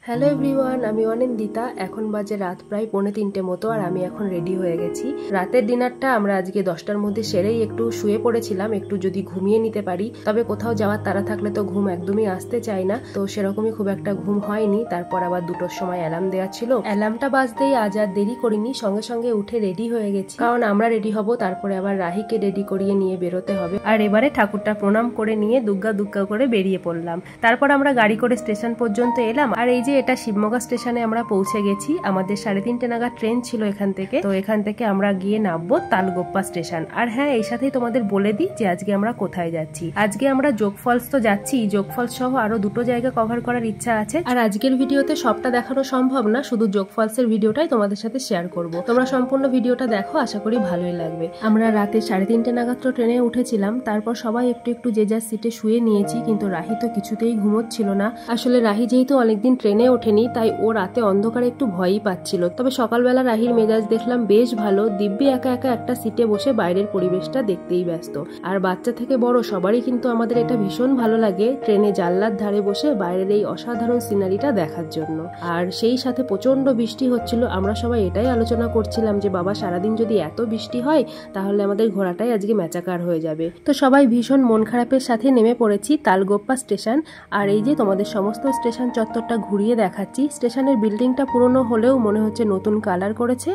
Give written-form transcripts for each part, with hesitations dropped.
Hello everyone, আমি অনিন্দিতা। এখন বাজে রাত প্রায় 2:45 মতো, আর আমি এখন রেডি হয়ে গেছি। রাতের ডিনারটা আমরা আজকে 10টার মধ্যে সেরেই একটু শুয়ে পড়েছিলাম, একটু যদি ঘুমিয়ে নিতে পারি। তবে কোথাও যাওয়ার তাড়া থাকলে তো ঘুম একদমই আসতে চায় না, তো সেরকমই খুব একটা ঘুম হয়নি। তারপর আবার 2টোর সময় অ্যালার্ম দেওয়া ছিল, অ্যালার্মটা বাজতেই আজ আর দেরি করিনি, সঙ্গে সঙ্গে উঠে রেডি হয়ে গেছি। কারণ আমরা রেডি হব, তারপরে আবার রাহিকে রেডি করিয়ে নিয়ে বেরোতে হবে। আর এবারে ঠাকুরটা প্রণাম করে নিয়ে দুগ্গা দুগ্গা করে বেরিয়ে পড়লাম। তারপর আমরা গাড়ি করে স্টেশন পর্যন্ত এলাম। আর এই যে এটা শিবমোগা স্টেশনে আমরা পৌঁছে গেছি। আমাদের 3:30 নাগাদ ট্রেন ছিল এখান থেকে, তো এখান থেকে আমরা গিয়ে নামবো তালগোপ্পা স্টেশন। আর হ্যাঁ, এই সাথেই তোমাদের বলে দিই যে আজকে আমরা কোথায় যাচ্ছি। আজকে আমরা যোগ ফলস তো যাচ্ছি, যোগ ফলস সহ আরো 2টো জায়গা কভার করার ইচ্ছা আছে। আর আজকের ভিডিওতে সবটা দেখানো সম্ভব না, শুধু যোগ ফলস এর ভিডিওটাই তোমাদের সাথে শেয়ার করব। তোমরা সম্পূর্ণ ভিডিওটা দেখো, আশা করি ভালোই লাগবে। আমরা রাতে 3:30 নাগাদ তো ট্রেনে উঠেছিলাম। তারপর সবাই একটু একটু যে যার সিটে শুয়ে নিয়েছি, কিন্তু রাহি তো কিছুতেই ঘুমোচ্ছিল না। আসলে রাহি যেহেতু অনেকদিন ট্রেনে ওঠেনি, তাই ও রাতে অন্ধকারে একটু ভয়ই পাচ্ছিল। তবে সকালবেলা রাহির মেজাজ দেখলাম বেশ ভালো। দিব্যি একা একা একটা সিটে বসে বাইরের পরিবেশটা দেখতেই ব্যস্ত। আর বাচ্চা থেকে বড় সবারই কিন্তু আমাদের এটা ভীষণ ভালো লাগে, ট্রেনে জানলার ধারে বসে বাইরের এই অসাধারণ সিনারিটা দেখার জন্য। আর সেই সাথে প্রচন্ড বৃষ্টি হচ্ছিল। আমরা সবাই এটাই আলোচনা করছিলাম যে বাবা, সারাদিন যদি এত বৃষ্টি হয় তাহলে আমাদের ঘোরাটাই আজকে ম্যাচাকার হয়ে যাবে। তো সবাই ভীষণ মন খারাপের সাথে নেমে পড়েছি তালগোপ্পা স্টেশন। আর এই যে তোমাদের সমস্ত স্টেশন চত্বরটা ঘুরিয়ে দেখাচ্ছি। স্টেশনের বিল্ডিংটা পুরনো হলেও মনে হচ্ছে নতুন কালার করেছে,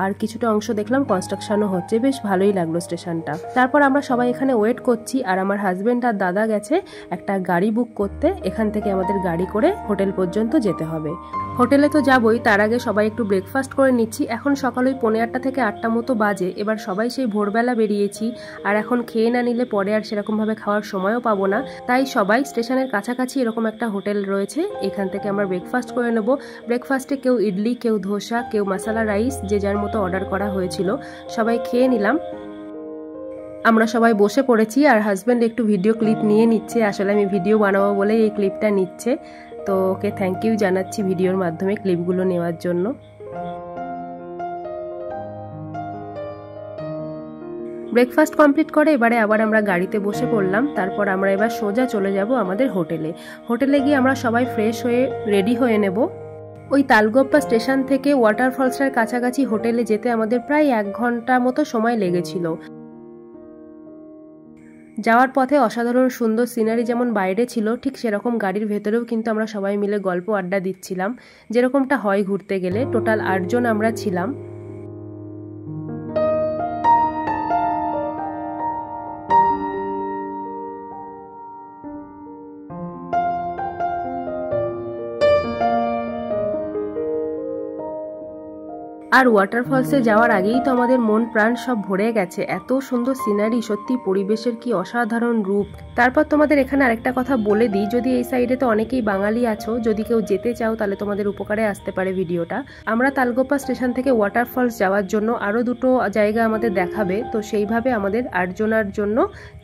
আর কিছুটা অংশ দেখলাম কনস্ট্রাকশনও হচ্ছে। বেশ ভালোই লাগলো স্টেশনটা। তারপর আমরা সবাই এখানে ওয়েট করছি, আর আমার হাজবেন্ড আর দাদা গেছে একটা গাড়ি বুক করতে। এখান থেকে আমাদের গাড়ি করে হোটেল পর্যন্ত যেতে হবে। হোটেলে তো যাবই, তার আগে সবাই একটু ব্রেকফাস্ট করে নিচ্ছি। এখন সকাল ওই 8:45 থেকে 8টা মতো বাজে। এবার সবাই সেই ভোরবেলা বেরিয়েছি, আর এখন খেয়ে না নিলে পরে আর সেরকম ভাবে খাওয়ার সময়ও পাবো না। তাই সবাই স্টেশনের কাছাকাছি এরকম একটা হোটেল রয়েছে, এখান থেকে আমরা ব্রেকফাস্ট করে নেব। ব্রেকফাস্টে কেউ ইডলি, কেউ ধোসা, কেউ মশলা রাইস, যে যার মতো অর্ডার করা হয়েছিল। সবাই খেয়ে নিলাম। আমরা সবাই বসে পড়েছি, আর হাজব্যান্ড একটু ভিডিও ক্লিপ নিয়ে নিচ্ছে। আসলে আমি ভিডিও বানাবো বলেই এই ক্লিপটা নিচ্ছে, তো ওকে থ্যাংক ইউ জানাচ্ছি ভিডিওর মাধ্যমে ক্লিপগুলো নেওয়ার জন্য। ব্রেকফাস্ট কমপ্লিট করে এবারে আবার আমরা গাড়িতে বসে পড়লাম। তারপর আমরা এবার সোজা চলে যাব আমাদের হোটেলে। হোটেলে গিয়ে আমরা সবাই ফ্রেশ হয়ে রেডি হয়ে নেব। ওই তালগোপ্পা স্টেশন থেকে ওয়াটারফলসের কাছাকাছি হোটেলে যেতে আমাদের প্রায় 1 ঘন্টা মতো সময় লেগেছিল। যাওয়ার পথে অসাধারণ সুন্দর সিনারি যেমন বাইরে ছিল, ঠিক সেরকম গাড়ির ভেতরেও কিন্তু আমরা সবাই মিলে গল্প আড্ডা দিচ্ছিলাম, যেরকমটা হয় ঘুরতে গেলে। টোটাল 8 জন আমরা ছিলাম। আর ওয়াটারফলসে যাওয়ার আগেই তো আমাদের মন প্রাণ সব ভরে গেছে। এত সুন্দর সিনারি, সত্যি পরিবেশের কি অসাধারণ রূপ। তারপর তোমাদের এখানে আরেকটা কথা বলে দিই, যদি এই সাইডে তো অনেকেই বাঙালি আছো, যদি কেউ যেতে চাও তাহলে তোমাদের উপকারে আসতে পারে ভিডিওটা। আমরা তালগোপ্পা স্টেশন থেকে ওয়াটারফলস যাওয়ার জন্য আরো 2টো জায়গা আমাদের দেখাবে, তো সেইভাবে আমাদের 8 জনের জন্য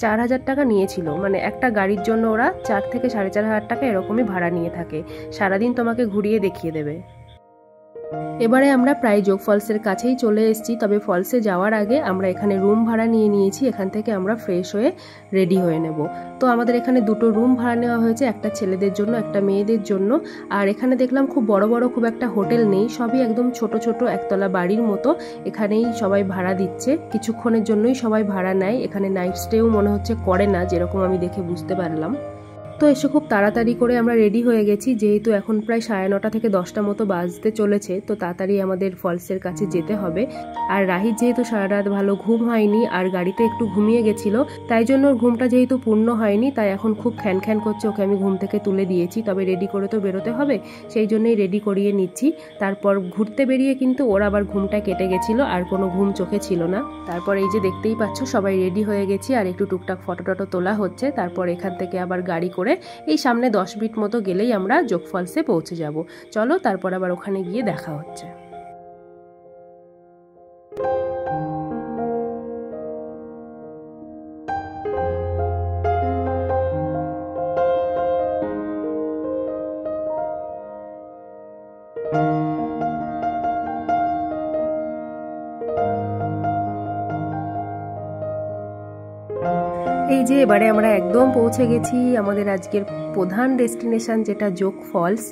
4000 টাকা নিয়েছিল। মানে একটা গাড়ির জন্য ওরা 4 থেকে 4,500 টাকা এরকমই ভাড়া নিয়ে থাকে। সারাদিন তোমাকে ঘুরিয়ে দেখিয়ে দেবে। এবারে আমরা প্রায় যোগ ফলসের কাছেই চলে এসেছি। তবে ফলসে যাওয়ার আগে আমরা এখানে রুম ভাড়া নিয়ে নিয়েছি, এখান থেকে আমরা ফ্রেশ হয়ে রেডি হয়ে নেব। তো আমাদের এখানে 2টো রুম ভাড়া নেওয়া হয়েছে, একটা ছেলেদের জন্য, একটা মেয়েদের জন্য। আর এখানে দেখলাম খুব বড় বড় খুব একটা হোটেল নেই, সবই একদম ছোট ছোট একতলা বাড়ির মতো। এখানেই সবাই ভাড়া দিচ্ছে, কিছুক্ষণের জন্যই সবাই ভাড়া নেয়। এখানে নাইট স্টেও মনে হচ্ছে করে না, যেরকম আমি দেখে বুঝতে পারলাম। তো এসে খুব তাড়াতাড়ি করে আমরা রেডি হয়ে গেছি, যেহেতু এখন প্রায় 9:30 থেকে 10টা মতো বাজতে চলেছে, তো তাড়াতাড়ি আমাদের ফলসের কাছে যেতে হবে। আর রাহির যেহেতু সারা রাত ভালো ঘুম হয়নি, আর গাড়িতে একটু ঘুমিয়ে গেছিল, তাই জন্য ওর ঘুমটা যেহেতু পূর্ণ হয়নি, তাই এখন খুব খ্যান খ্যান করছে। ওকে আমি ঘুম থেকে তুলে দিয়েছি, তবে রেডি করে তো বেরোতে হবে, সেই জন্যই রেডি করিয়ে নিচ্ছি। তারপর ঘুরতে বেরিয়ে কিন্তু ওর আবার ঘুমটা কেটে গেছিল, আর কোনো ঘুম চোখে ছিল না। তারপর এই যে দেখতেই পাচ্ছ সবাই রেডি হয়ে গেছি, আর একটু টুকটাক ফটো টটো তোলা হচ্ছে। তারপর এখান থেকে আবার গাড়ি করে এই সামনে 10 মিনিট মতো গেলেই আমরা যোগ ফলসে পৌঁছে যাব। চলো তারপর আবার ওখানে গিয়ে দেখা হচ্ছে। এই যে এবারে আমরা একদম পৌঁছে গেছি আমাদের আজকের প্রধান ডেস্টিনেশন, যেটা যোগ ফলস।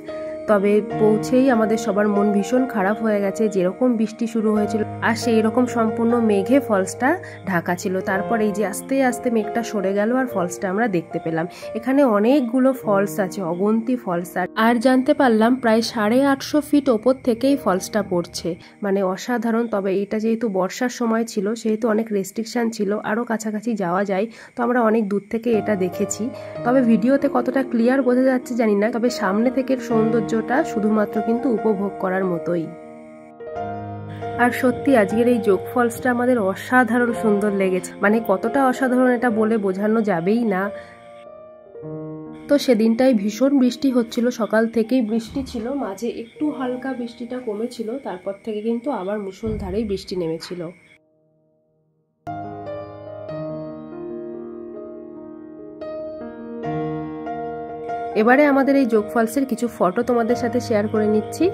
তবে পৌঁছেই আমাদের সবার মন ভীষণ খারাপ হয়ে গেছে, যেরকম বৃষ্টি শুরু হয়েছিল আর সেই রকম সম্পূর্ণ মেঘে ফলসটা ঢাকা ছিল। তারপর এই যে আস্তে আস্তে মেঘটা সরে গেল আর ফলসটা আমরা দেখতে পেলাম। এখানে অনেকগুলো ফলস আছে, অগন্তি ফলস। আর জানতে পারলাম প্রায় 850 ফিট ওপর থেকেই ফলসটা পড়ছে, মানে অসাধারণ। তবে এটা যেহেতু বর্ষার সময় ছিল সেহেতু অনেক রেস্ট্রিকশন ছিল, আরও কাছাকাছি যাওয়া যায়, তো আমরা অনেক দূর থেকে এটা দেখেছি। তবে ভিডিওতে কতটা ক্লিয়ার বোঝা যাচ্ছে জানি না, তবে সামনে থেকে সৌন্দর্যটা শুধুমাত্র কিন্তু উপভোগ করার মতোই। আর সত্যি আজকের এই যোগ ফলসটা আমাদের অসাধারণ সুন্দর লেগেছে, মানে কতটা অসাধারণ এটা বলে বোঝানো যাবেই না। তো সেদিনটাই ভীষণ বৃষ্টি হচ্ছিল, সকাল থেকেই বৃষ্টি ছিল, মাঝে একটু হালকা বৃষ্টিটা কমেছিল, তারপর থেকে কিন্তু আবার মুষলধারেই বৃষ্টি নেমেছিল। এবারে আমাদের এই যোগ ফলসের কিছু ফটো তোমাদের সাথে শেয়ার করে নিচ্ছি।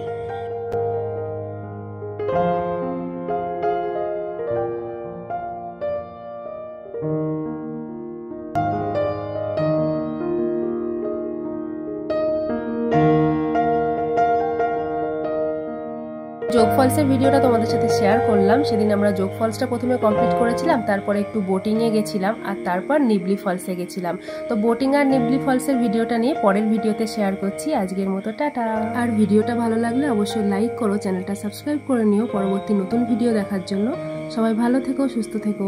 যোগ ফলসের ভিডিওটা তোমাদের সাথে শেয়ার করলাম। সেদিন আমরা যোগ ফলসটা প্রথমে কমপ্লিট করেছিলাম, তারপরে একটু বোটিংয়ে গেছিলাম আর তারপর নিবলি ফলসে গেছিলাম। তো বোটিং আর নিবলি ফলসের ভিডিওটা নিয়ে পরের ভিডিওতে শেয়ার করছি। আজকের মতো টাটা। আর ভিডিওটা ভালো লাগলে অবশ্যই লাইক করো, চ্যানেলটা সাবস্ক্রাইব করে নিও পরবর্তী নতুন ভিডিও দেখার জন্য। সবাই ভালো থেকো, সুস্থ থেকো।